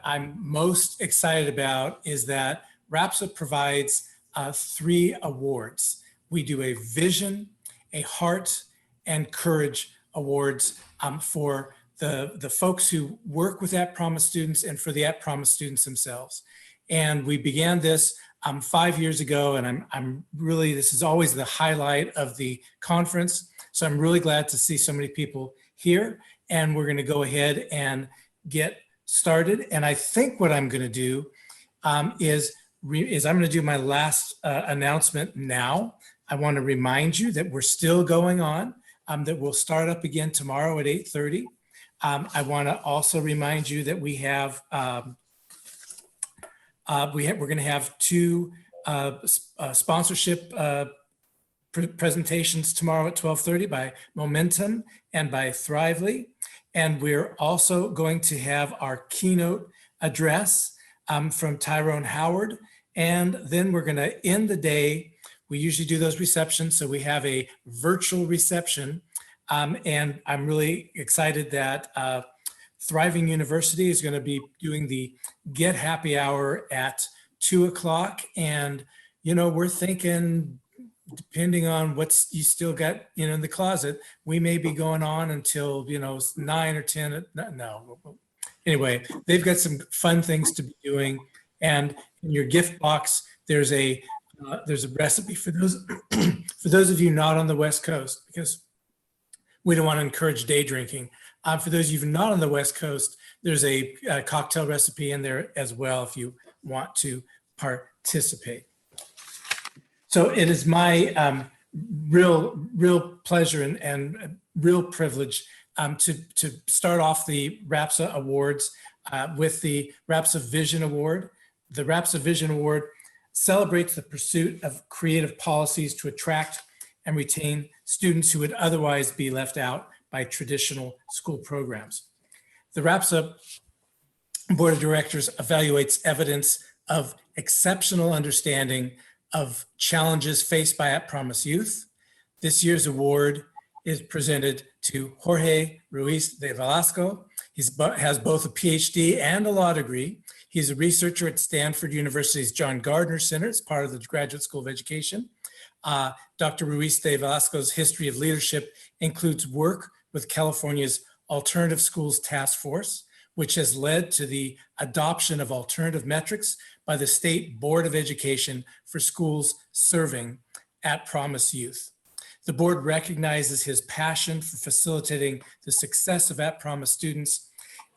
I'm most excited about is that RAPSA provides 3 awards. We do a Vision, a Heart, and Courage awards for the folks who work with At Promise students and for the At Promise students themselves. And we began this 5 years ago, and I'm really, this is always the highlight of the conference. So I'm really glad to see so many people here, and we're going to go ahead and get started. And I think what I'm going to do is I'm going to do my last announcement now. I want to remind you that we're still going on, that we'll start up again tomorrow at 8:30. I want to also remind you that we have, we're going to have 2 sponsorship presentations tomorrow at 12:30 by Momentum and by Thrively. And we're also going to have our keynote address from Tyrone Howard. And then we're going to end the day. We usually do those receptions, so we have a virtual reception. And I'm really excited that Thriving University is going to be doing the Get Happy Hour at 2 o'clock. And, you know, we're thinking, depending on what's you still got, you know, in the closet, we may be going on until, you know, 9 or 10. No. Anyway, they've got some fun things to be doing. And in your gift box, there's a recipe for those for those of you not on the West Coast, because we don't want to encourage day drinking. For those of you not on the West Coast, there's a cocktail recipe in there as well if you want to participate. So it is my real pleasure and real privilege to start off the RAPSA Awards with the RAPSA Vision Award. The RAPSA Vision Award celebrates the pursuit of creative policies to attract and retain students who would otherwise be left out by traditional school programs. The RAPSA Board of Directors evaluates evidence of exceptional understanding of challenges faced by At Promise youth. This year's award is presented to Jorge Ruiz De Velasco. He has both a PhD and a law degree. He's a researcher at Stanford University's John Gardner Center. It's part of the Graduate School of Education. Dr. Ruiz De Velasco's history of leadership includes work with California's Alternative Schools Taskforce, which has led to the adoption of alternative metrics by the State Board of Education for schools serving At Promise youth. The board recognizes his passion for facilitating the success of At Promise students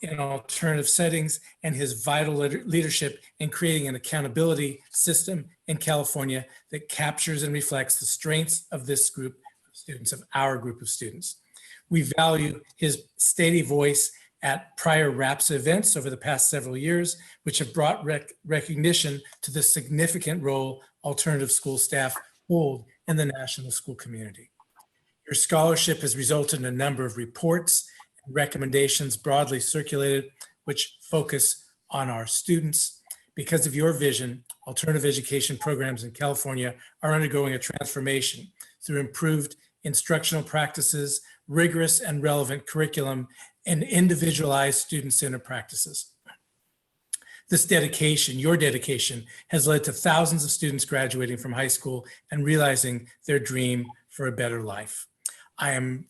in alternative settings and his vital leadership in creating an accountability system in California that captures and reflects the strengths of this group of students, of our group of students. We value his steady voice at prior RAPSA events over the past several years, which have brought recognition to the significant role alternative school staff hold in the national school community. Your scholarship has resulted in a number of reports and recommendations broadly circulated, which focus on our students. Because of your vision, alternative education programs in California are undergoing a transformation through improved instructional practices, rigorous and relevant curriculum, and individualized student-centered practices. This dedication, your dedication, has led to thousands of students graduating from high school and realizing their dream for a better life. I am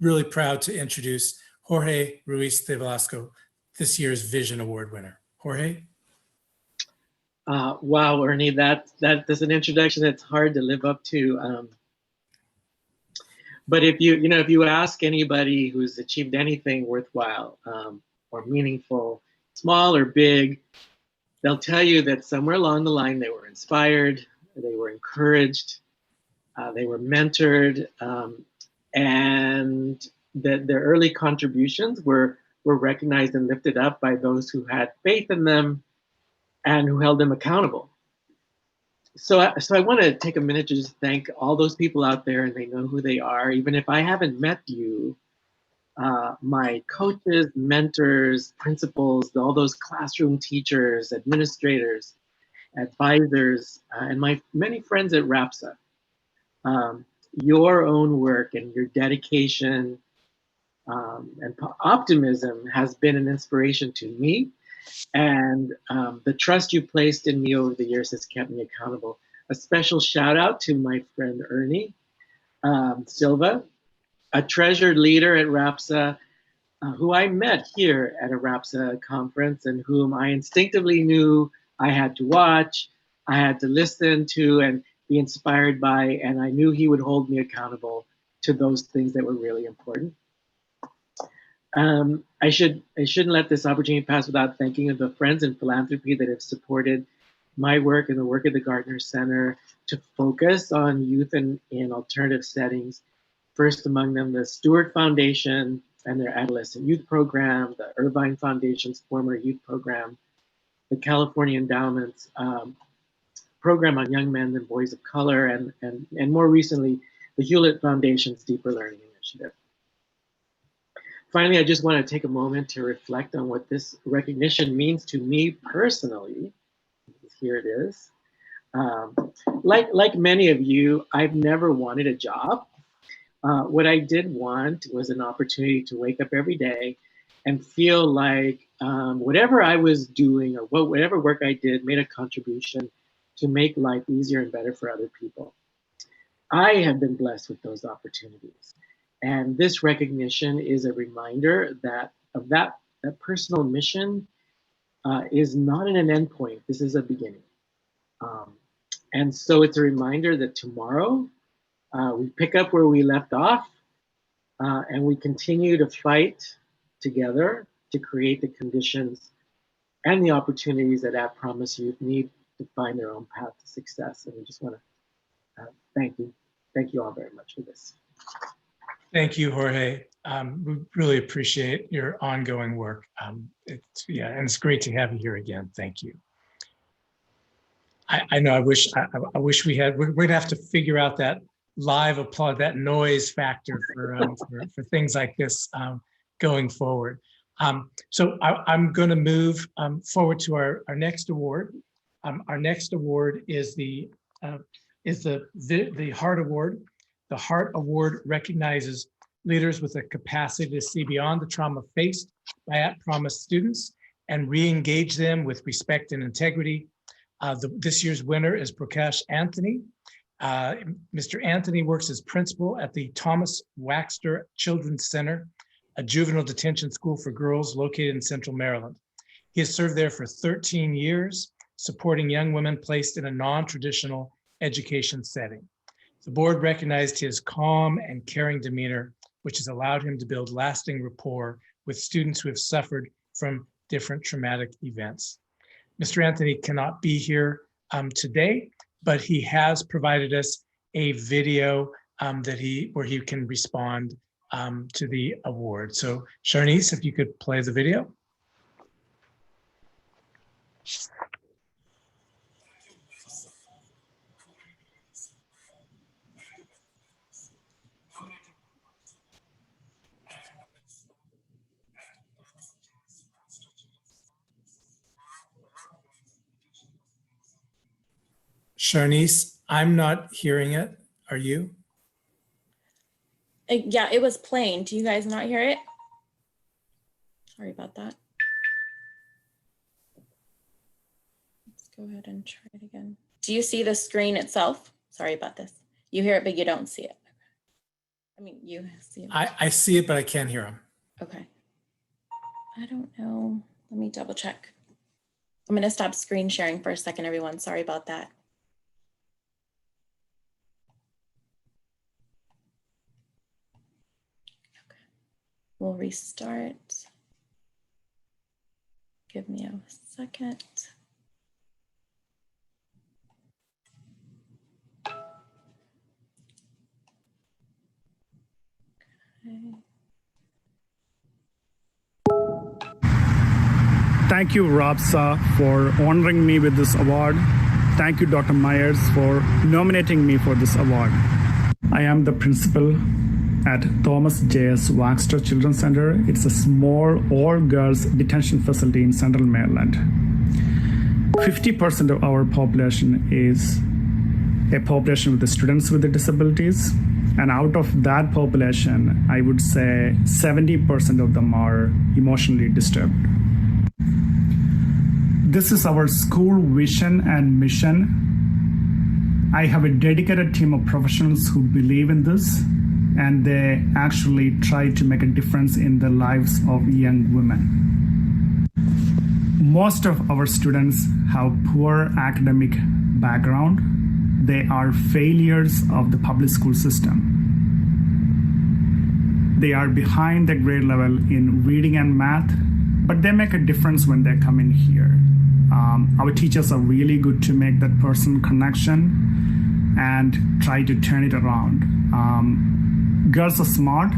really proud to introduce Jorge Ruiz De Velasco, this year's Vision Award winner. Jorge? Wow, Ernie, that's an introduction that's hard to live up to. But if you ask anybody who's achieved anything worthwhile or meaningful, small or big, they'll tell you that somewhere along the line they were inspired, they were encouraged, they were mentored, and that their early contributions were recognized and lifted up by those who had faith in them and who held them accountable. So I want to take a minute to just thank all those people out there, and they know who they are. Even if I haven't met you, my coaches, mentors, principals, all those classroom teachers, administrators, advisors, and my many friends at RAPSA. Your own work and your dedication and optimism has been an inspiration to me And the trust you placed in me over the years has kept me accountable. A special shout out to my friend Ernie Silva, a treasured leader at RAPSA, who I met here at a RAPSA conference and whom I instinctively knew I had to watch, I had to listen to and be inspired by, and I knew he would hold me accountable to those things that were really important. I shouldn't let this opportunity pass without thanking the friends in philanthropy that have supported my work and the work of the Gardner Center to focus on youth in alternative settings. First among them, the Stewart Foundation and their Adolescent Youth Program, the Irvine Foundation's former youth program, the California Endowment's program on young men and boys of color, and more recently, the Hewlett Foundation's Deeper Learning Initiative. Finally, I just want to take a moment to reflect on what this recognition means to me personally. Here it is. Like many of you, I've never wanted a job. What I did want was an opportunity to wake up every day and feel like whatever I was doing or whatever work I did made a contribution to make life easier and better for other people. I have been blessed with those opportunities. And this recognition is a reminder that that personal mission is not an endpoint. This is a beginning. And so it's a reminder that tomorrow we pick up where we left off and we continue to fight together to create the conditions and the opportunities that At Promise youth need to find their own path to success. And we just want to thank you. Thank you all very much for this. Thank you, Jorge. We really appreciate your ongoing work. And it's great to have you here again. Thank you. I know. I wish we had. We're going to have to figure out that live applause, that noise factor for things like this going forward. So I'm going to move forward to our next award. Our next award is the Heart Award. The Heart Award recognizes leaders with a capacity to see beyond the trauma faced by At Promise students and re-engage them with respect and integrity. This year's winner is Prakash Anthony. Mr. Anthony works as principal at the Thomas Waxter Children's Center, a juvenile detention school for girls located in Central Maryland. He has served there for 13 years, supporting young women placed in a non-traditional education setting. The board recognized his calm and caring demeanor, which has allowed him to build lasting rapport with students who have suffered from different traumatic events. Mr. Anthony cannot be here today, but he has provided us a video where he can respond to the award. So Charnice, if you could play the video. Charnice, I'm not hearing it. Are you? Yeah, it was playing. Do you guys not hear it? Sorry about that. Let's go ahead and try it again. Do you see the screen itself? Sorry about this. You hear it, but you don't see it. I mean, you see it. I see it, but I can't hear him. Okay. I don't know. Let me double check. I'm going to stop screen sharing for a second, everyone. Sorry about that. We'll restart. Give me a second. Okay. Thank you, RAPSA, for honoring me with this award. Thank you, Dr. Myers, for nominating me for this award. I am the principal at Thomas J.S. Waxter Children's Center. It's a small all-girls detention facility in Central Maryland. 50% of our population is a population with the students with the disabilities. And out of that population, I would say 70% of them are emotionally disturbed. This is our school vision and mission. I have a dedicated team of professionals who believe in this, and they actually try to make a difference in the lives of young women. Most of our students have poor academic background. They are failures of the public school system. They are behind the grade level in reading and math, but they make a difference when they come in here. Our teachers are really good to make that person connection and try to turn it around. Girls are smart.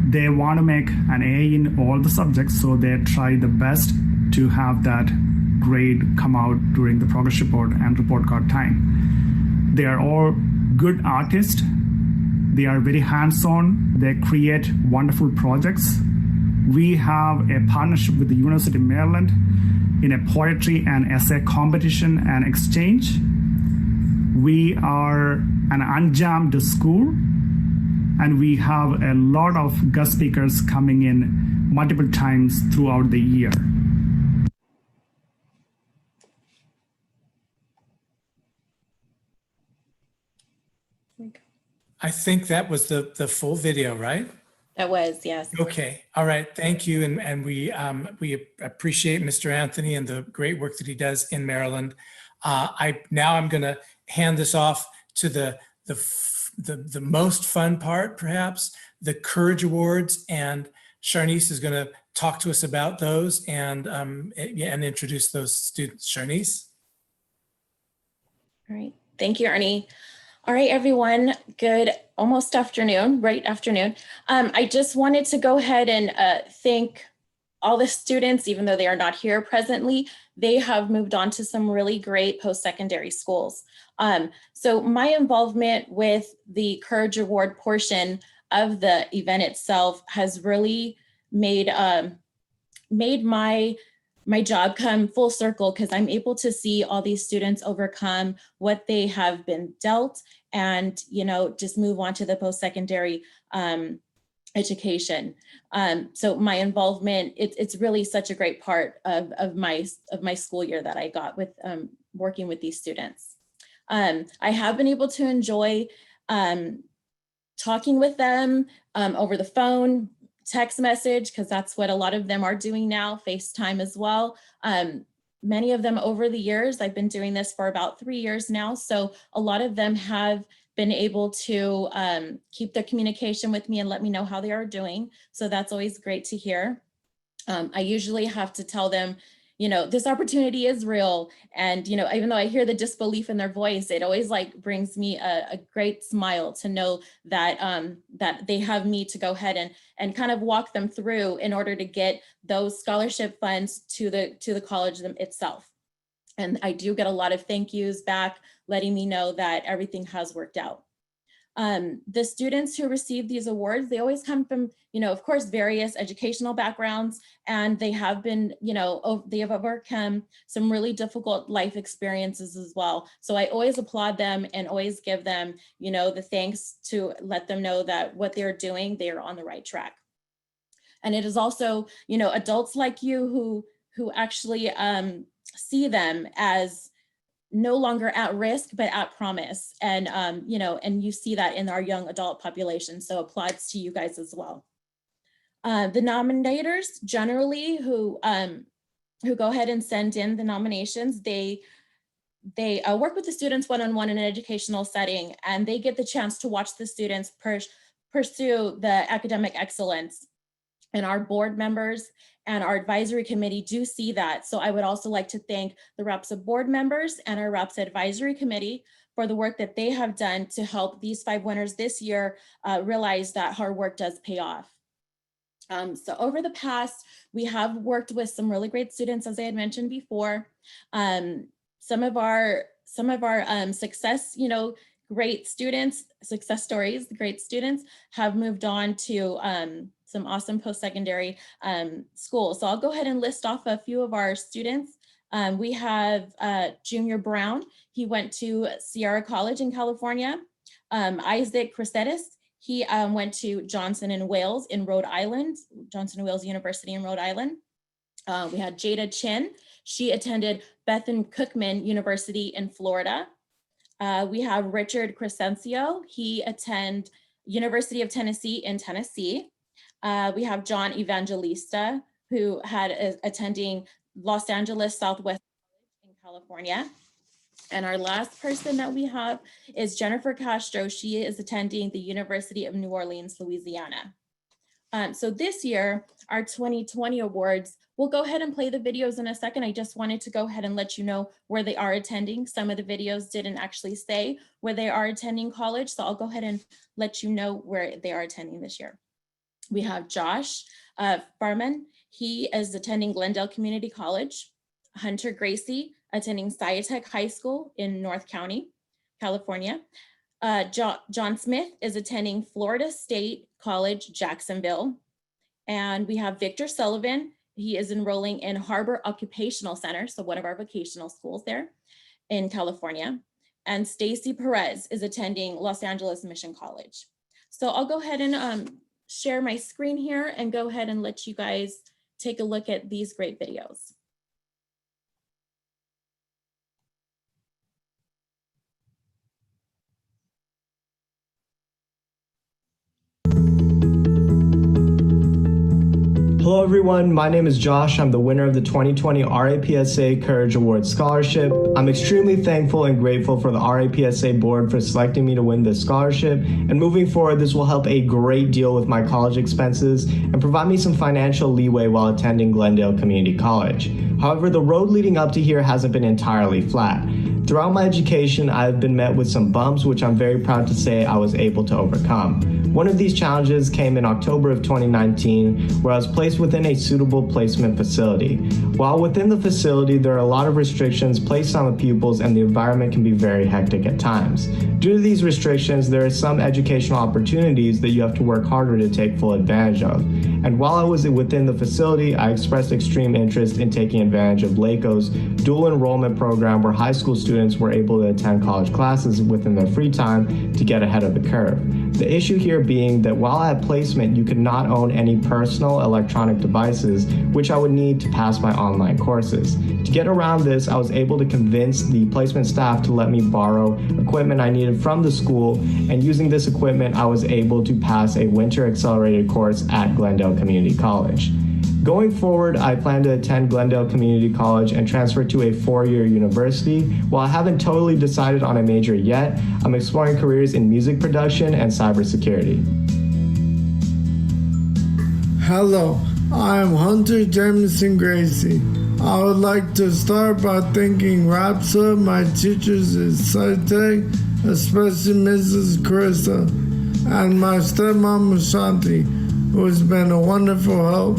They want to make an A in all the subjects, so they try the best to have that grade come out during the progress report and report card time. They are all good artists. They are very hands-on. They create wonderful projects. We have a partnership with the University of Maryland in a poetry and essay competition and exchange. We are an unjammed school, and we have a lot of guest speakers coming in multiple times throughout the year. I think that was the full video, right? That was, yes. Okay. All right. Thank you. And we appreciate Mr. Anthony and the great work that he does in Maryland. Now I'm going to hand this off to the most fun part, perhaps, the Courage Awards, and Sharnice is going to talk to us about those and introduce those students. Sharnice. All right. Thank you, Ernie. All right, everyone. Good almost afternoon, right afternoon. I just wanted to go ahead and thank all the students, even though they are not here presently. They have moved on to some really great post-secondary schools. So my involvement with the Courage Award portion of the event itself has really made my job come full circle, because I'm able to see all these students overcome what they have been dealt and, just move on to the post-secondary education. So my involvement, it's really such a great part of my school year that I got with working with these students. I have been able to enjoy talking with them over the phone, text message, because that's what a lot of them are doing now, FaceTime as well. Many of them over the years, I've been doing this for about 3 years now, so a lot of them have been able to keep their communication with me and let me know how they are doing. So that's always great to hear. I usually have to tell them, this opportunity is real. And, even though I hear the disbelief in their voice, it always brings me a great smile to know that that they have me to go ahead and kind of walk them through in order to get those scholarship funds to the college itself. And I do get a lot of thank yous back, letting me know that everything has worked out. The students who receive these awards, they always come from, of course, various educational backgrounds, and they have been, they have overcome some really difficult life experiences as well. So I always applaud them and always give them, the thanks to let them know that what they're doing, they are on the right track. And it is also, adults like you who actually see them as no longer at risk, but at promise. And, and you see that in our young adult population. So applauds to you guys as well. The nominators generally who go ahead and send in the nominations, they work with the students one-on-one in an educational setting, and they get the chance to watch the students pursue the academic excellence. And our board members and our advisory committee do see that. So I would also like to thank the RAPSA board members and our RAPSA advisory committee for the work that they have done to help these 5 winners this year realize that hard work does pay off. So over the past, we have worked with some really great students, as I had mentioned before. Some of our success, great students, success stories, great students have moved on to some awesome post-secondary schools. So I'll go ahead and list off a few of our students. We have Junior Brown. He went to Sierra College in California. Isaac Crescetis, he went to Johnson and Wales in Rhode Island, Johnson and Wales University in Rhode Island. We had Jada Chin. She attended Bethune-Cookman University in Florida. We have Richard Crescencio. He attended University of Tennessee in Tennessee. We have John Evangelista, who had attending Los Angeles Southwest in California. And our last person that we have is Jennifer Castro. She is attending the University of New Orleans, Louisiana. So this year, our 2020 awards, we'll go ahead and play the videos in a second. I just wanted to go ahead and let you know where they are attending. Some of the videos didn't actually say where they are attending college, so I'll go ahead and let you know where they are attending this year. We have Josh Farman. He is attending Glendale Community College. Hunter Gracie, attending Sciatec High School in North County, California. John Smith is attending Florida State College, Jacksonville. And we have Victor Sullivan. He is enrolling in Harbor Occupational Center, so one of our vocational schools there in California. And Stacy Perez is attending Los Angeles Mission College. So I'll go ahead and share my screen here and go ahead and let you guys take a look at these great videos. Hello everyone, my name is Josh. I'm the winner of the 2020 RAPSA Courage Award Scholarship. I'm extremely thankful and grateful for the RAPSA board for selecting me to win this scholarship, and moving forward this will help a great deal with my college expenses and provide me some financial leeway while attending Glendale Community College. However, the road leading up to here hasn't been entirely flat. Throughout my education, I've been met with some bumps, which I'm very proud to say I was able to overcome. One of these challenges came in October of 2019, where I was placed within a suitable placement facility. While within the facility, there are a lot of restrictions placed on the pupils and the environment can be very hectic at times. Due to these restrictions, there are some educational opportunities that you have to work harder to take full advantage of. And while I was within the facility, I expressed extreme interest in taking advantage of LACO's dual enrollment program, where high school students were able to attend college classes within their free time to get ahead of the curve. The issue here being that while at placement, you could not own any personal electronic devices, which I would need to pass my online courses. To get around this, I was able to convince the placement staff to let me borrow equipment I needed from the school, and using this equipment, I was able to pass a winter accelerated course at Glendale Community College. Going forward, I plan to attend Glendale Community College and transfer to a four-year university. While I haven't totally decided on a major yet, I'm exploring careers in music production and cybersecurity. Hello, I'm Hunter Jameson Gracie. I would like to start by thanking RAPSA, my teachers at Sciatec, especially Mrs. Carissa, and my stepmom Ashanti, who has been a wonderful help.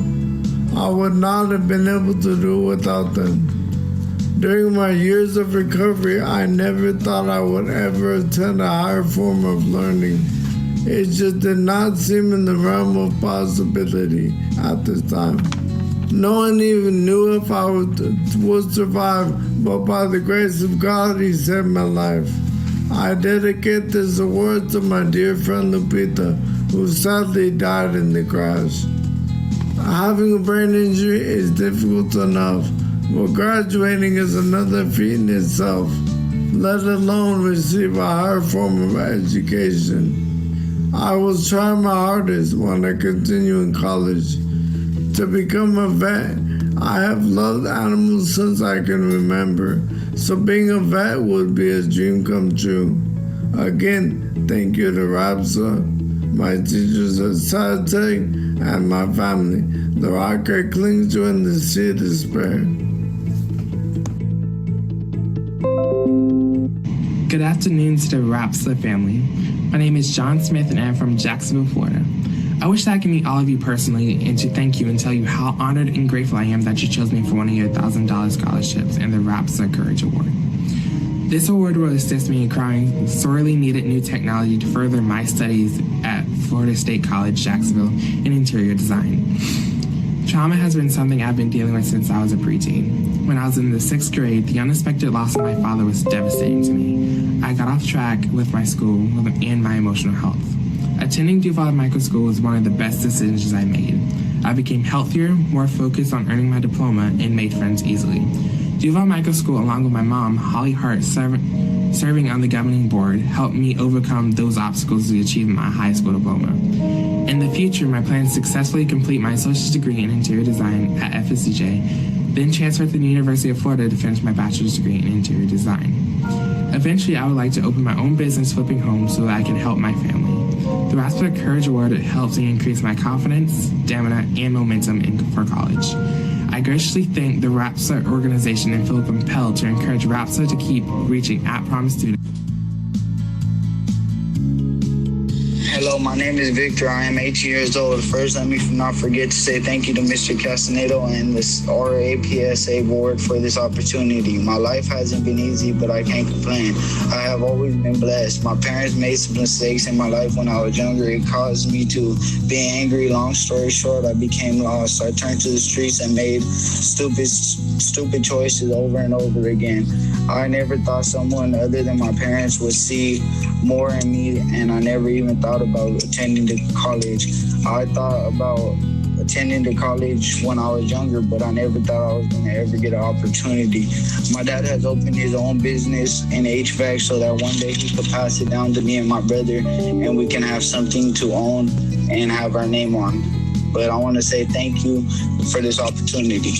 I would not have been able to do it without them. During my years of recovery, I never thought I would ever attend a higher form of learning. It just did not seem in the realm of possibility at this time. No one even knew if I would survive, but by the grace of God, He saved my life. I dedicate this award to my dear friend Lupita, who sadly died in the crash. Having a brain injury is difficult enough, but graduating is another feat in itself, let alone receive a higher form of education. I will try my hardest when I continue in college to become a vet. I have loved animals since I can remember, so being a vet would be a dream come true. Again, thank you to RAPSA, my teachers at Sciatec, and my family, the rock I cling to in the sea of despair. Good afternoon to the RAPSA family. My name is John Smith and I'm from Jacksonville, Florida. I wish that I could meet all of you personally and to thank you and tell you how honored and grateful I am that you chose me for one of your $1,000 scholarships and the RAPSA Courage Award. This award will assist me in acquiring sorely needed new technology to further my studies at Florida State College, Jacksonville in interior design. Trauma has been something I've been dealing with since I was a preteen. When I was in the 6th grade, the unexpected loss of my father was devastating to me. I got off track with my school and my emotional health. Attending Duval Michael School was one of the best decisions I made. I became healthier, more focused on earning my diploma, and made friends easily. Juvenile Micro School, along with my mom, Holly Hart, serving on the governing board, helped me overcome those obstacles to achieve my high school diploma. In the future, my plan is to successfully complete my associate's degree in interior design at FSCJ, then transfer to the University of Florida to finish my bachelor's degree in interior design. Eventually, I would like to open my own business flipping homes so that I can help my family. The RAPSA Courage Award helps me increase my confidence, stamina, and momentum for college. I graciously thank the RAPSA organization and feel compelled to encourage RAPSA to keep reaching at-promise students. Hello, my name is Victor. I am 18 years old. First, let me not forget to say thank you to Mr. Castaneda and this RAPSA board for this opportunity. My life hasn't been easy, but I can't complain. I have always been blessed. My parents made some mistakes in my life when I was younger. It caused me to be angry. Long story short, I became lost. I turned to the streets and made stupid choices over and over again. I never thought someone other than my parents would see more in me, and I never even thought about attending to college. I thought about attending to college when I was younger, but I never thought I was going to ever get an opportunity. My dad has opened his own business in HVAC so that one day he could pass it down to me and my brother, and we can have something to own and have our name on. But I want to say thank you for this opportunity.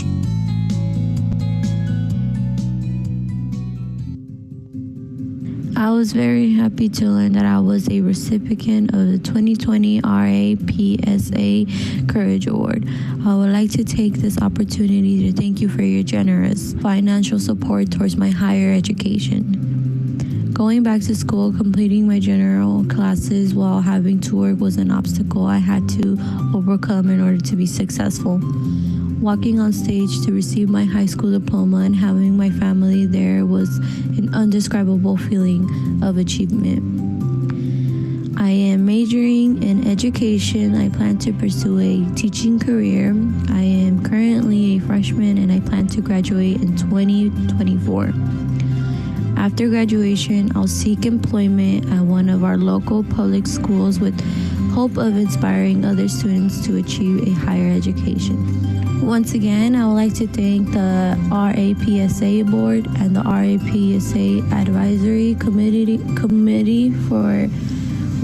I was very happy to learn that I was a recipient of the 2020 RAPSA Courage Award. I would like to take this opportunity to thank you for your generous financial support towards my higher education. Going back to school, completing my general classes while having to work was an obstacle I had to overcome in order to be successful. Walking on stage to receive my high school diploma and having my family there was an indescribable feeling of achievement. I am majoring in education. I plan to pursue a teaching career. I am currently a freshman and I plan to graduate in 2024. After graduation, I'll seek employment at one of our local public schools with hope of inspiring other students to achieve a higher education. Once again, I would like to thank the RAPSA board and the RAPSA advisory committee for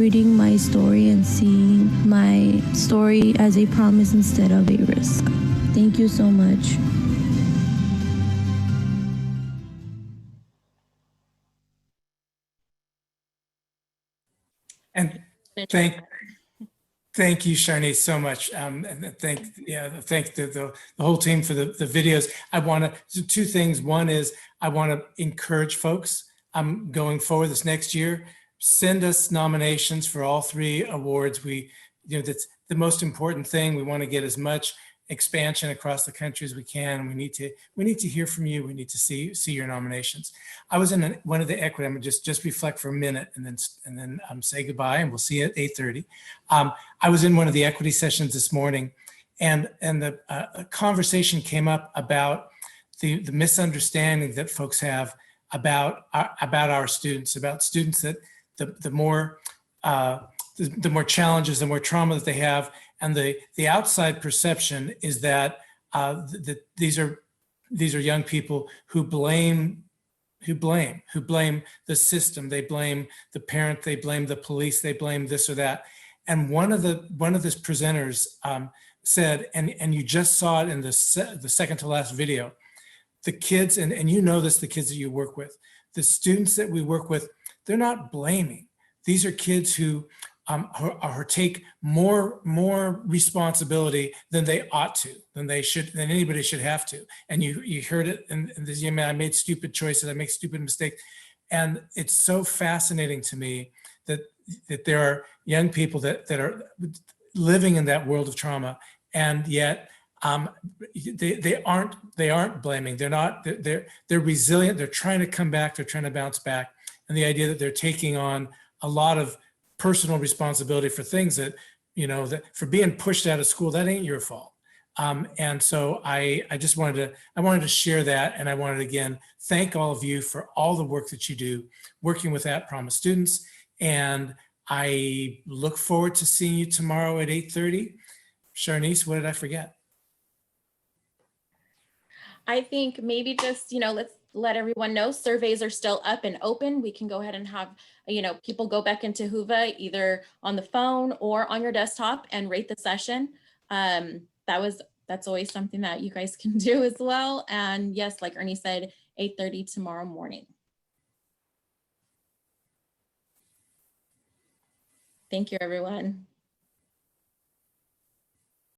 reading my story and seeing my story as a promise instead of a risk. Thank you so much. And thank you, Sharni, so much. And thank the whole team for the videos. I want to, two things. One is I want to encourage folks going forward this next year, send us nominations for all 3 awards. That's the most important thing. We want to get as much expansion across the country as we can. We need to hear from you. We need to see your nominations. I was in one of the equity. I'm gonna just reflect for a minute and then say goodbye, and we'll see you at 8:30. I was in one of the equity sessions this morning, and the conversation came up about the misunderstanding that folks have about our students, about students that the more challenges, the more trauma that they have. And the outside perception is that these are young people who blame the system. They blame the parent. They blame the police. They blame this or that. And one of the presenters said, and you just saw it in the second to last video, the kids, and you know this, the kids that you work with, the students that we work with, they're not blaming. These are kids who take more responsibility than they ought to, than anybody should have to. And you heard it, and this young man, I made stupid choices, I make stupid mistakes. And it's so fascinating to me that there are young people that are living in that world of trauma, and yet they aren't blaming. They're resilient. They're trying to come back. They're trying to bounce back. And the idea that they're taking on a lot of personal responsibility for things that, that for being pushed out of school, that ain't your fault. And so I wanted to share that. And I wanted to, again, thank all of you for all the work that you do working with at-promise students. And I look forward to seeing you tomorrow at 8:30. Sharnice, what did I forget? I think maybe just, let's let everyone know surveys are still up and open. We can go ahead and have, people go back into Whova either on the phone or on your desktop and rate the session. That's always something that you guys can do as well. And yes, like Ernie said, 8:30 tomorrow morning. Thank you, everyone.